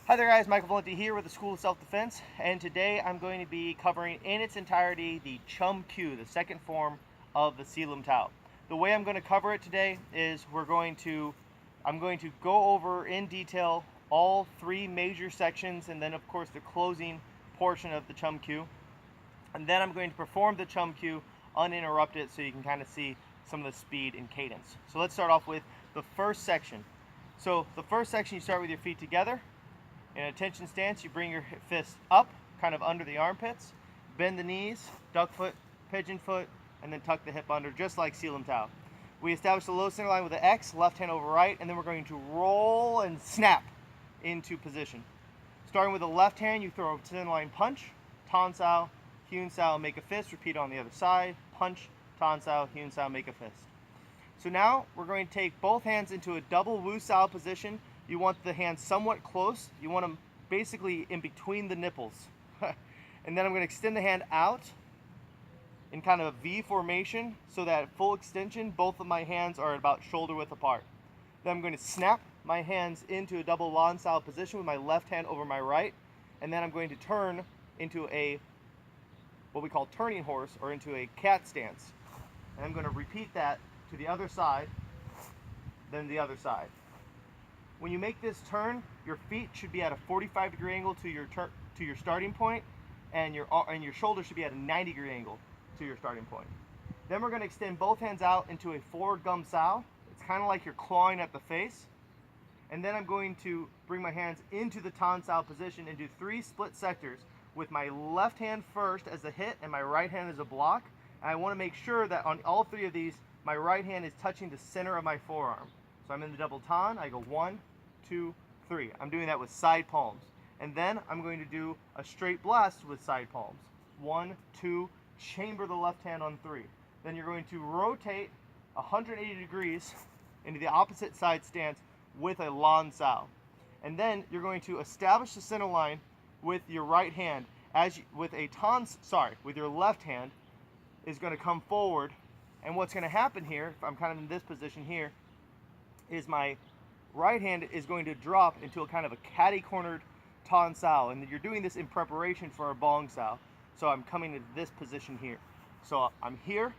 Hi there guys, Michael Valenti here with the School of Self-Defense, and today I'm going to be covering in its entirety the Chum Q, the second form of the Selim Tao. The way I'm going to cover it today is I'm going to go over in detail all three major sections and then of course the closing portion of the Chum Q. And then I'm going to perform the Chum Q uninterrupted so you can kind of see some of the speed and cadence. So let's start off with the first section. So the first section, you start with your feet together. In a tension stance, you bring your fist up, kind of under the armpits, bend the knees, duck foot, pigeon foot, and then tuck the hip under, just like Selim Tao. We establish the low center line with the X, left hand over right, and then we're going to roll and snap into position. Starting with the left hand, you throw a center line punch, Tan Sao, Hyun Sao, make a fist, repeat on the other side, punch, Tan Sao, Hyun Sao, make a fist. So now we're going to take both hands into a double Wu Sao position. You want the hands somewhat close. You want them basically in between the nipples. And then I'm going to extend the hand out in kind of a V formation so that at full extension, both of my hands are about shoulder width apart. Then I'm going to snap my hands into a double Lan Sao position with my left hand over my right. And then I'm going to turn into a, what we call turning horse, or into a cat stance. And I'm going to repeat that to the other side, then the other side. When you make this turn, your feet should be at a 45-degree angle to your starting point, and your shoulders should be at a 90-degree angle to your starting point. Then we're going to extend both hands out into a forward gum sao. It's kind of like you're clawing at the face. And then I'm going to bring my hands into the Tan Sao position and do 3 split sectors with my left hand first as a hit and my right hand as a block. And I want to make sure that on all 3 of these, my right hand is touching the center of my forearm. So I'm in the double Tan, I go 1, 2, 3. I'm doing that with side palms. And then I'm going to do a straight blast with side palms. 1, 2, chamber the left hand on 3. Then you're going to rotate 180 degrees into the opposite side stance with a Lan Sao. And then you're going to establish the center line with your right hand with your left hand is going to come forward. And what's going to happen here, if I'm kind of in this position here, is my right hand is going to drop into a kind of a catty-cornered Tan Sao, and you're doing this in preparation for a Bong Sao. So I'm coming into this position here. So I'm here,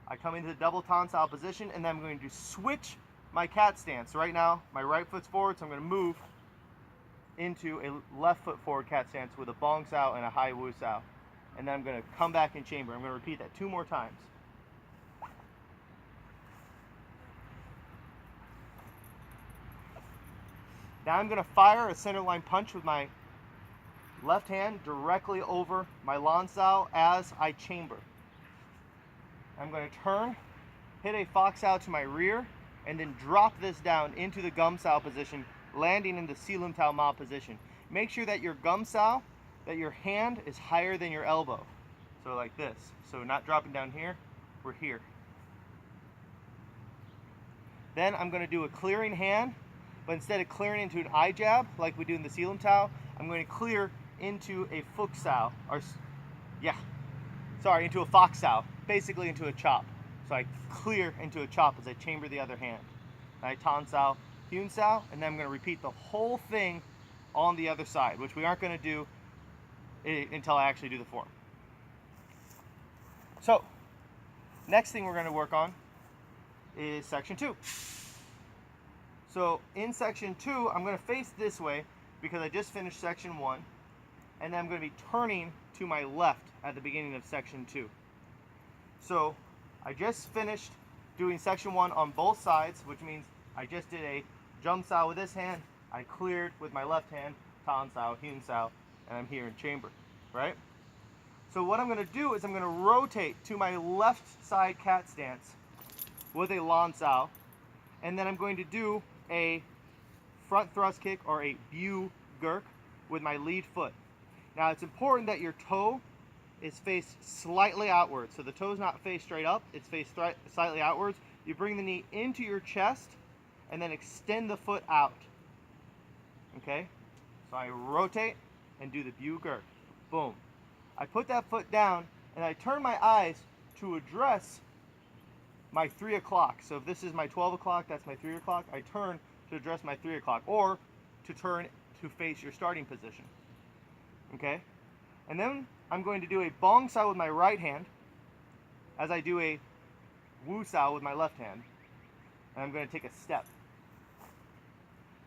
I come into the double Tan Sao position, and then I'm going to switch my cat stance. So right now, my right foot's forward, so I'm going to move into a left foot forward cat stance with a Bong Sao and a high Wu Sao. And then I'm going to come back in chamber. I'm going to repeat that 2 more times. Now I'm going to fire a center line punch with my left hand directly over my Lan Sao as I chamber. I'm going to turn, hit a Fox Sao to my rear, and then drop this down into the Gum Sao position, landing in the Selim Tao Ma position. Make sure that your Gum Sao, that your hand is higher than your elbow. So like this. So not dropping down here, we're here. Then I'm going to do a clearing hand. But instead of clearing into an eye jab like we do in the Selim Tao, I'm going to clear into a Fook Sao, into a Fox Sao, basically into a chop. So I clear into a chop as I chamber the other hand. I Tan Sao, Hyun Sao, and then I'm going to repeat the whole thing on the other side, which we aren't going to do until I actually do the form. So, next thing we're going to work on is section 2. So in section 2, I'm going to face this way because I just finished section 1, and then I'm going to be turning to my left at the beginning of section 2. So I just finished doing section 1 on both sides, which means I just did a Jump Sao with this hand, I cleared with my left hand, Tan Sao, Hyun Sao, and I'm here in chamber, right? So what I'm going to do is I'm going to rotate to my left side cat stance with a Lan Sao, and then I'm going to do a front thrust kick or a Bu Gurk with my lead foot. Now it's important that your toe is faced slightly outwards. So the toe's not faced straight up, it's faced slightly outwards. You bring the knee into your chest and then extend the foot out. Okay? So I rotate and do the Bu Gurk. Boom. I put that foot down and I turn my eyes to address my 3 o'clock. So if this is my 12 o'clock, that's my 3 o'clock. I turn to address my 3 o'clock, or to turn to face your starting position. Okay? And then I'm going to do a bong sao with my right hand as I do a wu sao with my left hand. And I'm going to take a step.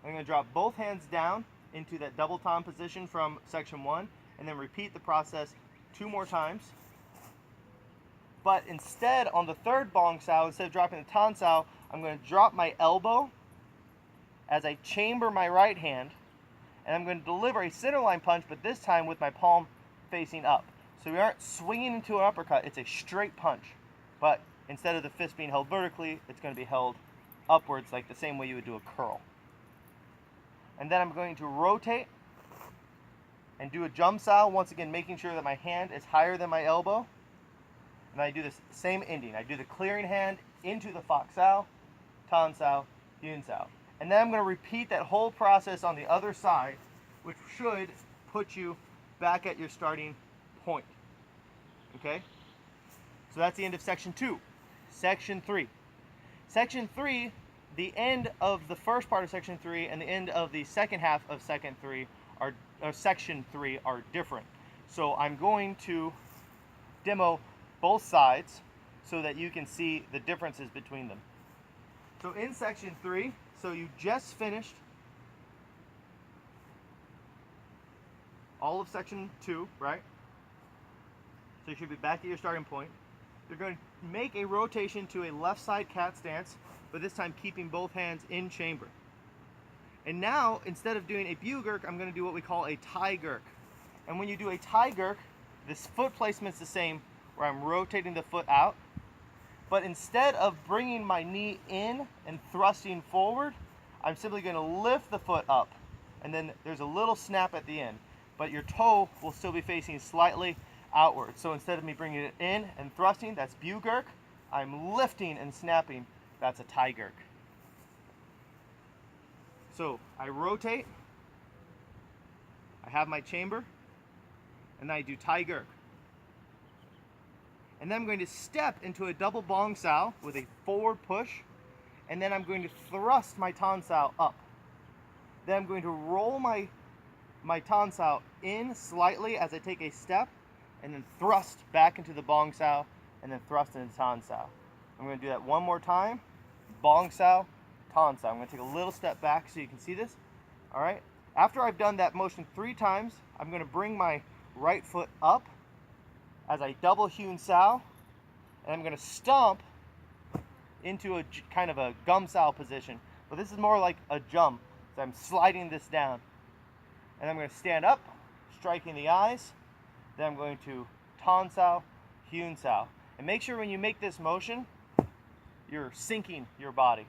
I'm going to drop both hands down into that double tom position from section 1 and then repeat the process 2 more times. But instead, on the third bong sao, instead of dropping the tan sao, I'm going to drop my elbow as I chamber my right hand, and I'm going to deliver a centerline punch, but this time with my palm facing up. So we aren't swinging into an uppercut, it's a straight punch. But instead of the fist being held vertically, it's going to be held upwards like the same way you would do a curl. And then I'm going to rotate and do a jump sao, once again making sure that my hand is higher than my elbow. And I do this same ending. I do the clearing hand into the fox sao, tan sao, yun sao. And then I'm going to repeat that whole process on the other side, which should put you back at your starting point. Okay? So that's the end of section 2. Section 3. Section 3, the end of the first part of section 3 and the end of the second half of section 3 are different. So I'm going to demo both sides so that you can see the differences between them. So in section 3, so you just finished all of section 2, right? So you should be back at your starting point. You're going to make a rotation to a left side cat stance, but this time keeping both hands in chamber. And now, instead of doing a bugurk, I'm going to do what we call a Thai gurk. And when you do a Thai gurk, this foot placement's the same, where I'm rotating the foot out. But instead of bringing my knee in and thrusting forward, I'm simply going to lift the foot up. And then there's a little snap at the end. But your toe will still be facing slightly outward. So instead of me bringing it in and thrusting, that's bugurk. I'm lifting and snapping, that's a Thai gurk. So I rotate, I have my chamber, and then I do Thai gurk. And then I'm going to step into a double bong sao with a forward push, and then I'm going to thrust my tan sao up. Then I'm going to roll my tan sao in slightly as I take a step, and then thrust back into the bong sao, and then thrust into tan sao. I'm going to do that one more time. Bong sao, tan sao. I'm going to take a little step back so you can see this. All right. After I've done that motion 3 times, I'm going to bring my right foot up as I double hewn sao, and I'm going to stomp into a kind of a gum sao position. But this is more like a jump, so I'm sliding this down. And I'm going to stand up, striking the eyes. Then I'm going to tan sao, hewn sao. And make sure when you make this motion, you're sinking your body.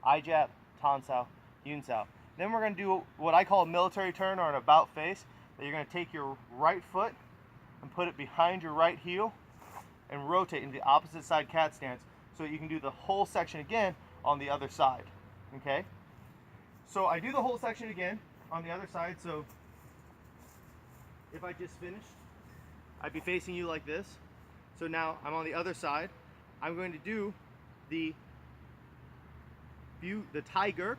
Eye jab, tan sao, hewn sao. Then we're going to do what I call a military turn or an about face. That you're going to take your right foot and put it behind your right heel and rotate into the opposite side cat stance so that you can do the whole section again on the other side. Okay? So I do the whole section again on the other side. So if I just finished, I'd be facing you like this. So now I'm on the other side. I'm going to do the Thai gurk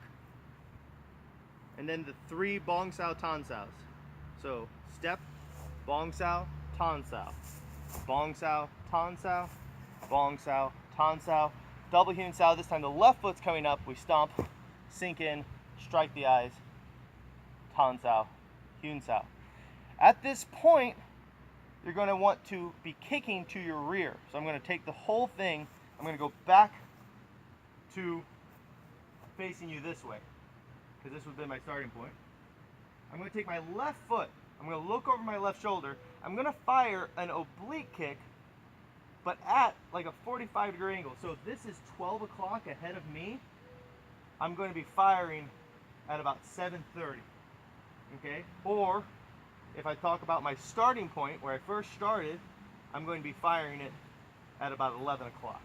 and then the 3 bong sao tan saos. So step, bong sao, tan sao, bong sao, tan sao, bong sao, tan sao, double hewn sao. This time the left foot's coming up. We stomp, sink in, strike the eyes, tan sao, hewn sao. At this point, you're going to want to be kicking to your rear. So I'm going to take the whole thing. I'm going to go back to facing you this way, because this would be my starting point. I'm going to take my left foot. I'm going to look over my left shoulder. I'm going to fire an oblique kick, but at like a 45-degree angle. So if this is 12 o'clock ahead of me, I'm going to be firing at about 7:30. Okay? Or if I talk about my starting point, where I first started, I'm going to be firing it at about 11 o'clock.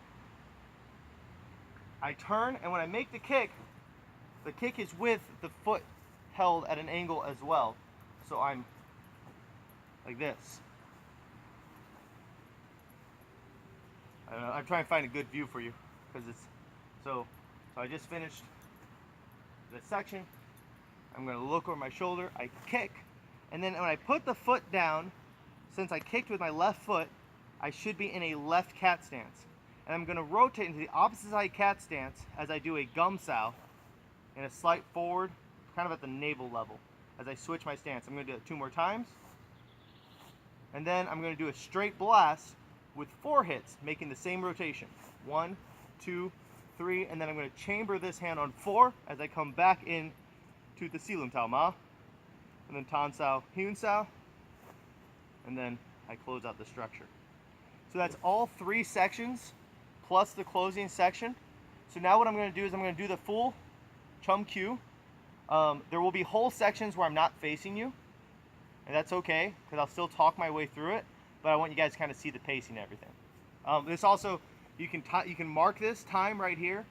I turn, and when I make the kick is with the foot held at an angle as well. So I'm like this. I'm trying to find a good view for you, because it's so I just finished this section. I'm going to look over my shoulder, I kick, and then when I put the foot down, since I kicked with my left foot, I should be in a left cat stance. And I'm going to rotate into the opposite side cat stance as I do a gum sow in a slight forward, kind of at the navel level. As I switch my stance, I'm going to do it 2 more times. And then I'm going to do a straight blast with 4 hits, making the same rotation. 1, 2, 3, and then I'm going to chamber this hand on 4 as I come back in to the Selim Tao Ma. And then Tan Sao, Hyun Sao, and then I close out the structure. So that's all 3 sections plus the closing section. So now what I'm going to do is I'm going to do the full Chum Kyu. There will be whole sections where I'm not facing you, and that's okay because I'll still talk my way through it, but I want you guys to kind of see the pacing and everything. This also, you can mark this time right here.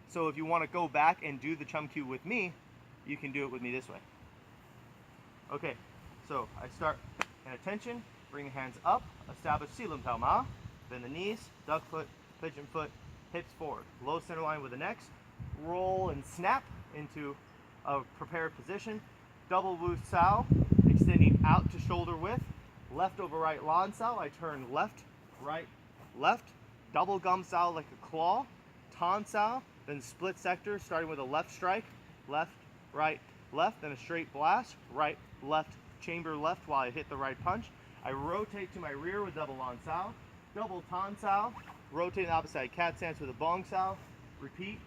So if you want to go back and do the Chum Kyu with me, you can do it with me this way. Okay, so I start in attention, bring the hands up, establish Selim Tao Ma, bend the knees, duck foot, pigeon foot, hips forward, low center line with the next, roll and snap into a prepared position, double Wu Sao, extending out to shoulder width, left over right Lan Sao, I turn left, right, left, double gum Sao like a claw, Tan Sao, then split sector starting with a left strike, left, right, left, then a straight blast, right, left, chamber left while I hit the right punch. I rotate to my rear with double Lan Sao, double Tan Sao, rotate the opposite side cat stance with a Bong Sao, repeat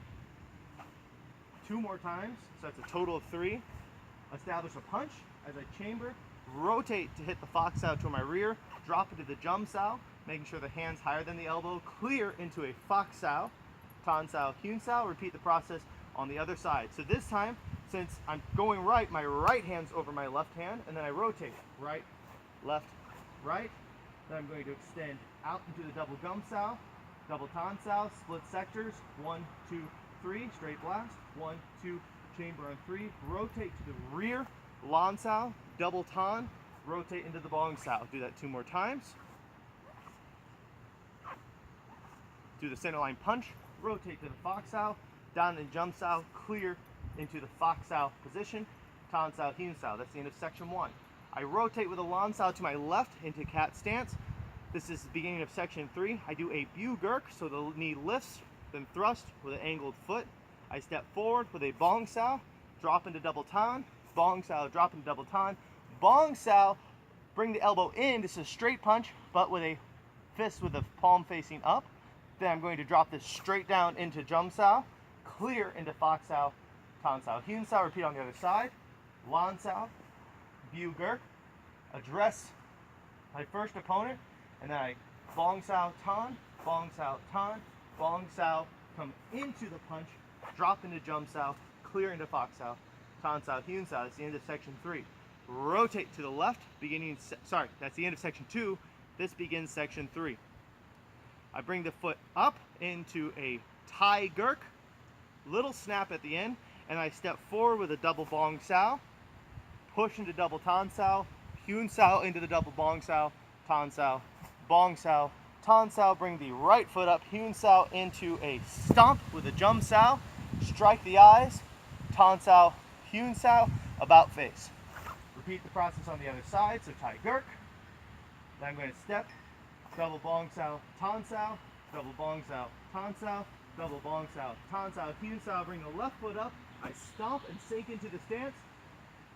2 more times, so that's a total of 3. Establish a punch as I chamber, rotate to hit the Fox Sao to my rear, drop into the Jum Sao, making sure the hand's higher than the elbow, clear into a Fox Sao, Tan Sao, Hyun Sao, repeat the process on the other side. So this time, since I'm going right, my right hand's over my left hand, and then I rotate, right, left, right. Then I'm going to extend out into the double Gum Sao, double Tan Sao, split sectors, 1, 2, 3, straight blast, 1, 2, chamber on 3, rotate to the rear, Lan Sao, double Tan, rotate into the Bong Sao. Do that 2 more times. Do the center line punch, rotate to the Fox Sao, down and Jump Sao, clear into the Fox Sao position, Tan Sao, Hyun Sao. That's the end of section 1. I rotate with a Lan Sao to my left into cat stance. This is the beginning of section 3. I do a Bu Gurk, so the knee lifts, then thrust with an angled foot. I step forward with a Bong Sao, drop into double Tan, Bong Sao, drop into double Tan, Bong Sao, bring the elbow in. This is a straight punch, but with a fist with the palm facing up. Then I'm going to drop this straight down into Jum Sao, clear into Fox Sao, Tan Sao, Hyun Sao, repeat on the other side, Lan Sao, Bu Gurk, address my first opponent, and then I Bong Sao, Tan, Bong Sao, Tan, Bong Sao, come into the punch, drop into Jum Sao, clear into Fox Sao, Tan Sao, Hyun Sao. That's the end of section 3. Rotate to the left, that's the end of section 2. This begins section 3. I bring the foot up into a Thai Gurk, little snap at the end, and I step forward with a double Bong Sao, push into double Tan Sao, Hyun Sao into the double Bong Sao, Tan Sao, Bong Sao, Tan Sao, bring the right foot up, Hyun Sao into a stomp with a Jum Sao, strike the eyes, Tan Sao, Hyun Sao, about face. Repeat the process on the other side, so Thai Gurk. Then I'm going to step, double Bong Sao, Tan Sao, double Bong Sao, Tan Sao, double Bong Sao, Tan Sao, Hyun Sao, bring the left foot up, I stomp and sink into the stance,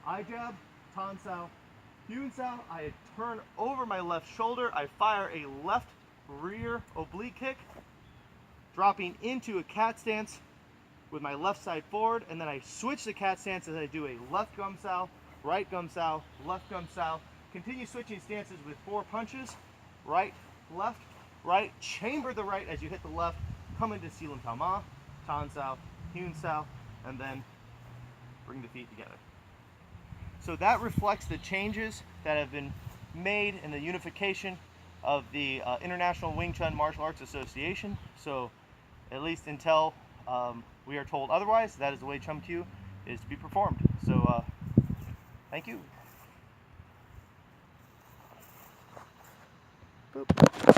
I jab, Tan Sao, Hyun Sao, I turn over my left shoulder, I fire a left rear oblique kick, dropping into a cat stance with my left side forward, and then I switch the cat stance as I do a left Gum Sao, right Gum Sao, left Gum Sao, continue switching stances with 4 punches, right, left, right, chamber the right as you hit the left, come into Selim Tao Ma, Tan Sao, Hyun Sao, and then bring the feet together. So that reflects the changes that have been made in the unification of the International Wing Chun Martial Arts Association. So at least until we are told otherwise, that is the way Chum Kyu is to be performed. So thank you. Boop.